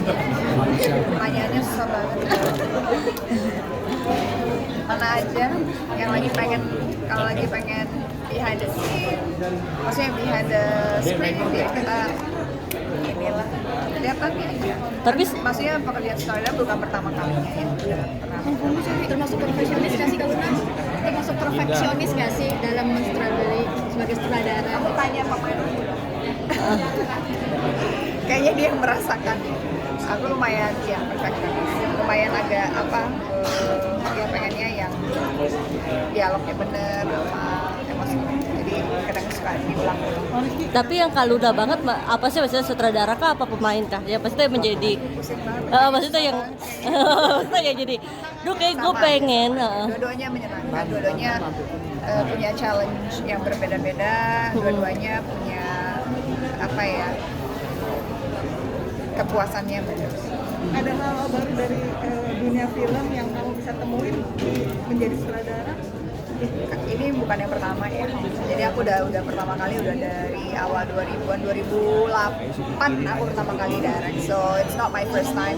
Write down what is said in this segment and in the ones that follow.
Pertanyaannya susah banget. Mana aja yang lagi pengen, kalau lagi pengen behind the scene, maksudnya behind the screen ya kita inilah kelihatan ya. Tapi Maksudnya pekerjaan sutradara bukan pertama kalinya ya, udah pernah. Termasuk perfeksionis nggak sih Kak Luna? Termasuk perfeksionis nggak sih dalam mensutradarai sebagai sutradara? Kamu tanya pemain dulu dong. Kayaknya dia yang merasakan. Aku lumayan ya perfeksionis, lumayan agak dia pengennya yang dialognya bener sama emosi, jadi kadang suka diulang. tapi yang Kaluna banget apa sih, maksudnya sutradara kah apa pemain kah? Ya pasti menjadi Pusing banget. maksudnya yang maksudnya ya jadi duh kayak gue Sama. pengen Dua-duanya menyenangkan, dua-duanya punya challenge yang berbeda-beda, dua-duanya punya apa ya, kepuasannya bener. Ada hal baru dari dunia film yang kamu bisa temuin menjadi sutradara? Ini bukan yang pertama ya, jadi aku udah pertama kali udah dari awal 2000-an, 2008 aku pertama kali direct, so it's not my first time.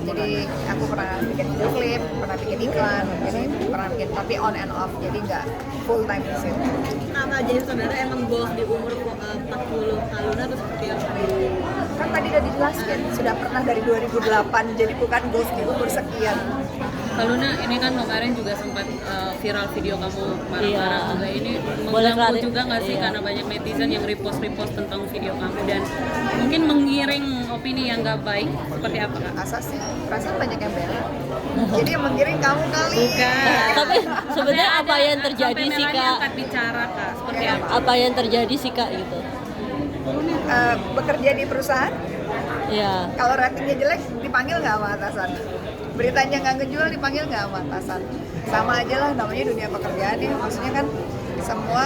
Jadi aku pernah bikin video klip, pernah bikin iklan, jadi pernah bikin, tapi on and off, jadi nggak full time di situ. Kenapa jadi sutradara emang goals di umur 40 Kak Luna atau seperti apa? Kan tadi udah dijelaskan, sudah pernah dari 2008, jadi bukan goals di umur sekian. Kak Luna, ini kan kemarin juga sempat viral video kamu marah-marah juga. Ini Boleh mengganggu klari- juga nggak sih iya. karena banyak netizen yang repost tentang video kamu dan mungkin menggiring opini yang nggak baik, seperti apa Kak? Asasi, perasaan banyak yang bela. Jadi yang menggiring kamu kali. tapi sebenarnya apa yang terjadi Sampai sih Melanie Kak? angkat bicara Kak, seperti Iya. apa? Apa yang terjadi sih Kak gitu? Bekerja di perusahaan, Ya. kalau ratingnya jelek dipanggil nggak sama atasan, beritanya nggak ngejual dipanggil nggak sama atasan, sama aja lah, namanya dunia pekerjaan ya. Maksudnya kan semua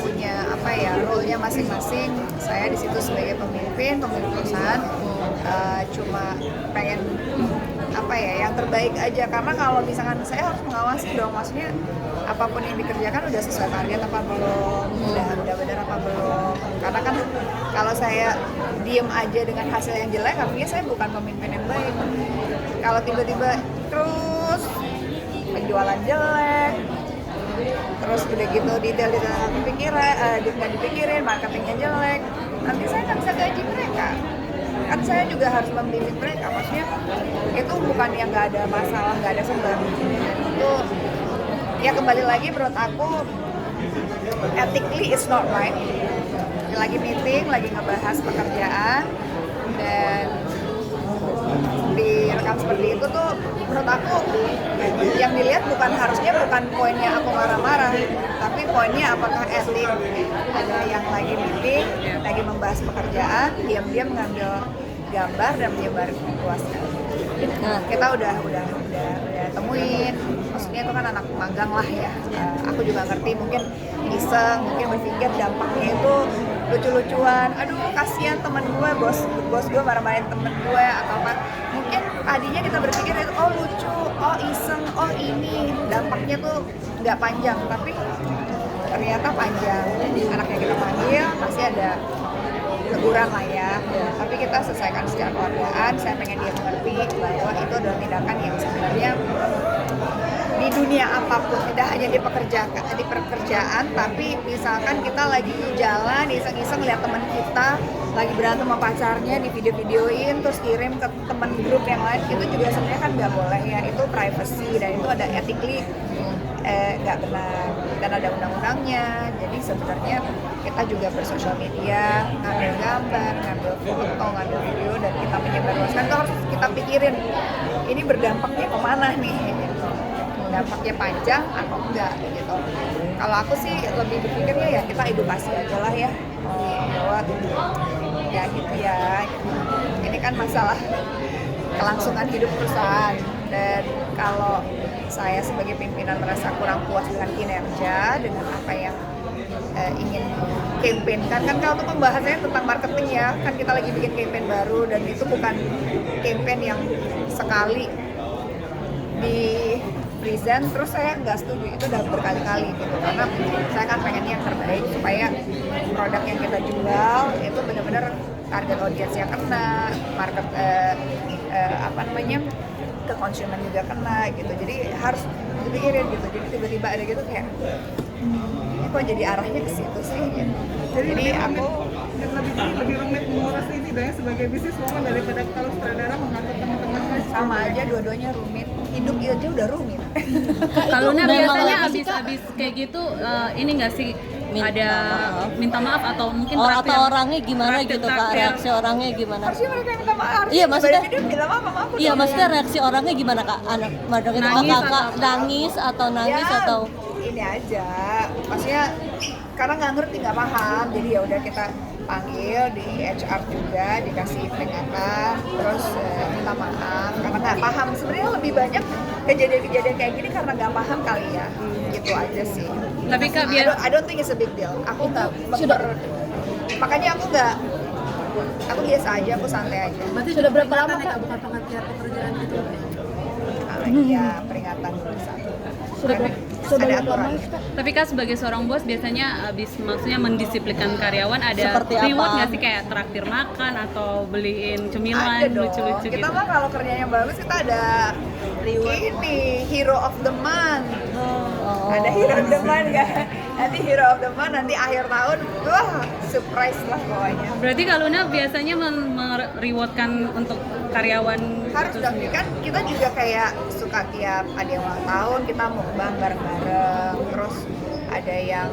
punya apa ya, role-nya masing-masing. Saya di situ sebagai pemimpin perusahaan, cuma pengen apa ya, yang terbaik aja, karena kalau misalkan saya harus mengawasi dong, maksudnya apapun yang dikerjakan udah sesuai target apa belum, udah benar apa belum. Karena kan kalau saya diem aja dengan hasil yang jelek, artinya saya bukan pemimpin yang baik. Kalau tiba-tiba terus penjualan jelek, terus udah gitu detail nggak dipikirin, marketingnya jelek, nanti saya nggak bisa gaji mereka. Kan saya juga harus membimbing mereka, maksudnya itu bukan yang nggak ada masalah, nggak ada sebab. Itu ya kembali lagi, menurut aku ethically it's not right. Lagi meeting, lagi ngebahas pekerjaan dan direkam seperti itu tuh, menurut aku yang dilihat harusnya bukan poinnya aku marah-marah, tapi poinnya apakah etik. Ada yang lagi meeting, lagi membahas pekerjaan, diam-diam mengambil gambar dan menyebar luaskan. Nah, kita udah temuin, maksudnya itu kan anak magang lah ya. Aku juga ngerti, mungkin iseng, mungkin berpikir dampaknya itu lucu-lucuan. Aduh, kasihan temen gue, bos gue marah-marahin temen gue atau apa. Mungkin tadinya kita berpikir itu oh lucu, oh iseng, oh ini dampaknya tuh nggak panjang, tapi ternyata panjang. Anaknya kita panggil, pasti ada teguran lah ya, tapi kita selesaikan secara keluargaan. Saya pengen dia mengerti bahwa itu adalah tindakan yang sebenarnya di dunia apapun, tidak hanya di pekerjaan, tapi misalkan kita lagi jalan iseng-iseng lihat teman kita lagi berantem sama pacarnya, di video-videoin terus kirim ke teman grup yang lain, itu juga sebenarnya kan nggak boleh ya, itu privacy dan itu ada ethically nggak benar dan ada undang-undangnya. Jadi sebenarnya kita juga bersosial media, ngambil gambar, ngambil foto, ngambil video dan kita menyebarluaskan, itu harus kita pikirin ini berdampaknya kemana nih, dampaknya panjang atau enggak gitu. Kalau aku sih lebih berpikirnya ya kita edukasi aja lah ya, bahwa ya gitu ya, ini kan masalah kelangsungan hidup perusahaan, dan kalau saya sebagai pimpinan merasa kurang puas dengan kinerja, dengan apa yang ingin campaign kan kalau itu pembahasannya tentang marketing ya, kan kita lagi bikin campaign baru dan itu bukan campaign yang sekali di present terus saya nggak setuju, itu udah berkali-kali gitu, karena saya kan pengennya yang terbaik supaya produk yang kita jual itu benar-benar target audiensnya kena, market apa namanya, ke konsumen juga kena gitu. Jadi harus dipikirin gitu. Jadi tiba-tiba ada gitu kayak ini kok jadi arahnya ke situ sih gitu. Jadi aku lebih rumit menguras ini dong sebagai bisnis woman daripada kalau sutradara mengatur teman-teman sama aja, dua-duanya rumit. Hidup aja udah rumit. Kalau Luna memang biasanya lagi sih, Kak. habis kayak gitu ini nggak sih Minta ada maaf. minta maaf atau mungkin Atau orangnya gimana gitu Kak, traktir. reaksi orangnya gimana? Harusnya mereka yang minta maaf. Iya, maksudnya- dia bilang apa sama aku. Iya, dong. maksudnya reaksi orangnya gimana Kak? Anak madang itu Nangis kakak atau- nangis atau nangis Ya, atau ini aja. Maksudnya karena nggak ngerti, nggak paham, jadi ya udah kita panggil di HR juga, dikasih peringatan, terus minta maaf karena nggak paham. Sebenarnya lebih banyak kejadian-kejadian kayak gini karena nggak paham kali ya, gitu aja sih. Tapi Kak, I don't think it's a big deal. Aku nggak makanya aku biasa aja, aku santai aja. Berarti sudah berapa lama Kak bukan pengertian pekerjaan gitu? Iya, peringatan satu. Sudah Ada berapa lama aturan. Kak? Tapi Kak sebagai seorang bos biasanya habis maksudnya mendisiplinkan karyawan ada Seperti reward apa? nggak sih kayak traktir makan atau beliin cemilan Ada dong. lucu-lucu Kita gitu? mah kalau kerjanya bagus kita ada ini hero of the month. Oh. Ada hero of the month kan? Nanti hero of the month nanti akhir tahun, wah surprise lah pokoknya. Berarti Kak Luna biasanya merewardkan untuk karyawan Harus itu dong, sendiri? kan kita juga kayak suka tiap ada yang ulang tahun kita mukbang bareng-bareng, terus ada yang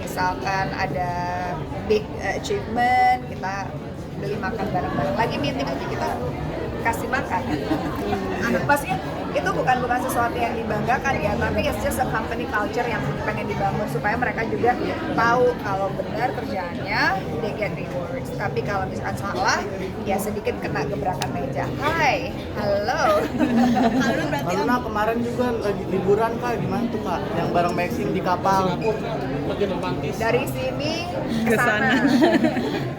misalkan ada big achievement kita beli makan bareng-bareng, lagi meeting aja kita kasih makan. Maksudnya itu bukan sesuatu yang dibanggakan ya, tapi it's just a company culture yang pengen dibangun supaya mereka juga tahu kalau benar kerjaannya they get rewards. Tapi kalau misalkan salah ya sedikit kena gebrakan meja. Hai, halo. Karena kemarin juga lagi liburan Kak, gimana tuh Kak? Yang bareng Maxim di kapal. Dari sini ke sana.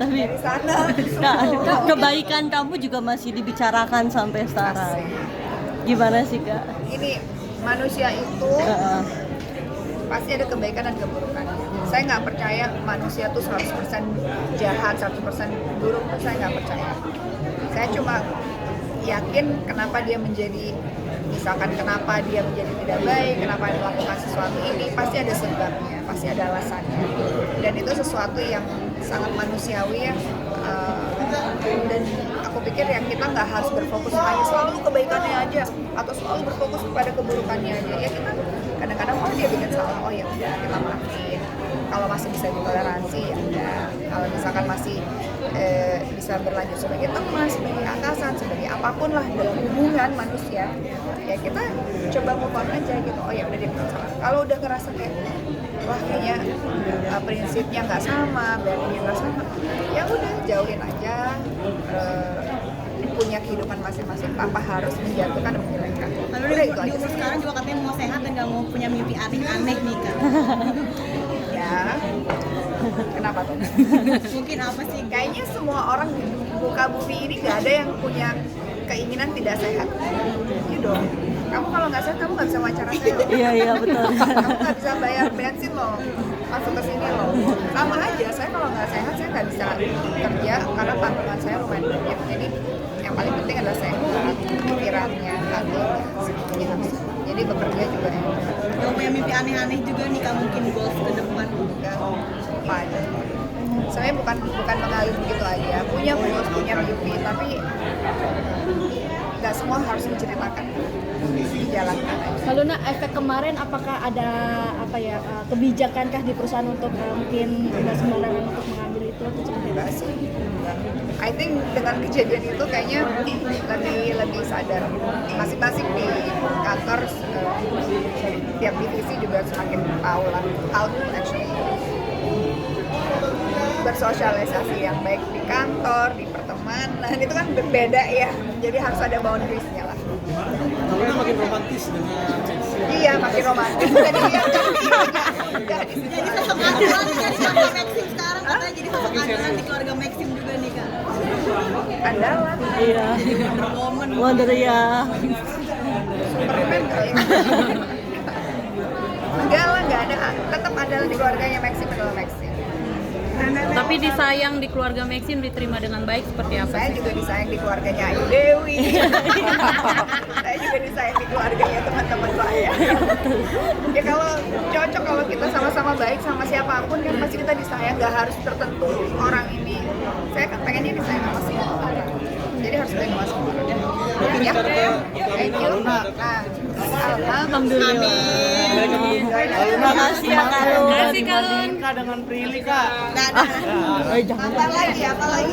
Tapi Dari sana. Kak, kebaikan kamu juga masih dibicarakan sampai sekarang. Gimana sih Kak? Ini manusia itu Heeh. pasti ada kebaikan dan keburukan. Saya nggak percaya manusia tuh 100% jahat, 100% buruk, tuh saya nggak percaya. Saya cuma yakin kenapa dia menjadi, misalkan kenapa dia menjadi tidak baik, kenapa dia melakukan sesuatu ini, pasti ada sebabnya, pasti ada alasannya. Dan itu sesuatu yang sangat manusiawi ya. Dan aku pikir ya kita nggak harus berfokus hanya selalu kebaikannya aja atau selalu berfokus kepada keburukannya aja. Ya kita kadang-kadang dia bikin salah, oh ya udah kita maafin. Kalau masih bisa ditoleransi ya udah. Kalau misalkan masih bisa berlanjut sebagai teman, sebagai atasan, sebagai apapun lah dalam hubungan manusia, ya kita coba move on aja gitu. Oh ya udah dia bikin salah. Kalau udah ngerasa kayak wah kayaknya prinsipnya nggak sama, value-nya nggak sama, ya udah jauhin aja. Punya kehidupan masing-masing tanpa harus menjatuhkan dan menjelekkan. Udah itu aja sih. Sekarang juga katanya mau sehat dan nggak mau punya mimpi aneh-aneh nih Kak. Ya. Kenapa tuh? Mungkin apa sih? Kayaknya semua orang di muka bumi ini nggak ada yang punya keinginan tidak sehat. Iya dong. Kamu kalau nggak sehat, kamu nggak bisa wawancara saya loh. Iya betul. Kamu nggak bisa bayar bensin loh, masuk ke sini loh. Sama aja, saya kalau nggak sehat, saya nggak bisa kerja karena tanggungan saya lumayan banyak. Jadi yang paling penting adalah sehat, pikirannya, hatinya, semuanya harus. Jadi bekerja juga ya. Kalau punya mimpi aneh-aneh juga nih Kak, mungkin goals ke depan. Enggak, apa aja. Saya bukan mengalir begitu aja. Punya goals, punya mimpi, tapi nggak semua harus diceritakan, dijalankan aja. Kalau efek kemarin apakah ada kebijakankah di perusahaan untuk mungkin nggak sembarangan untuk mengambil itu atau seperti apa? Enggak sih, enggak. I think dengan kejadian itu kayaknya lebih sadar. Masing-masing di kantor, tiap divisi juga semakin tahu lah how to actually bersosialisasi yang baik di kantor, di pertemanan, itu kan berbeda ya. Jadi harus ada boundaries-nya lah. Kamu makin romantis dengan Maxim. Iya, makin romantis. Jadi dia Jadi sosok andalan dari keluarga Maxim sekarang katanya jadi sosok andalan di keluarga Maxim juga nih Kak. andalan, Iya. Woman. Wonder ya. Superman kali. Enggak lah, enggak ada. Tetap andalan di keluarganya Maxim adalah Maxim. Tapi disayang di keluarga Maxim diterima dengan baik seperti apa Saya sih? juga disayang di keluarganya Ayu Dewi. Saya juga disayang di keluarganya teman-teman saya. Ya kalau cocok, kalau kita sama-sama baik sama siapapun kan pasti kita disayang, nggak harus tertentu orang ini. Saya kan pengennya disayang sama semua orang. Jadi harus baik sama semua. Ya, thank you. Nah, Alhamdulillah. Terima kasih ya Kak Lun. Kasih, Kak Lun. Dibandingin Kak dengan Prilly Kak. Jangan. apa lagi?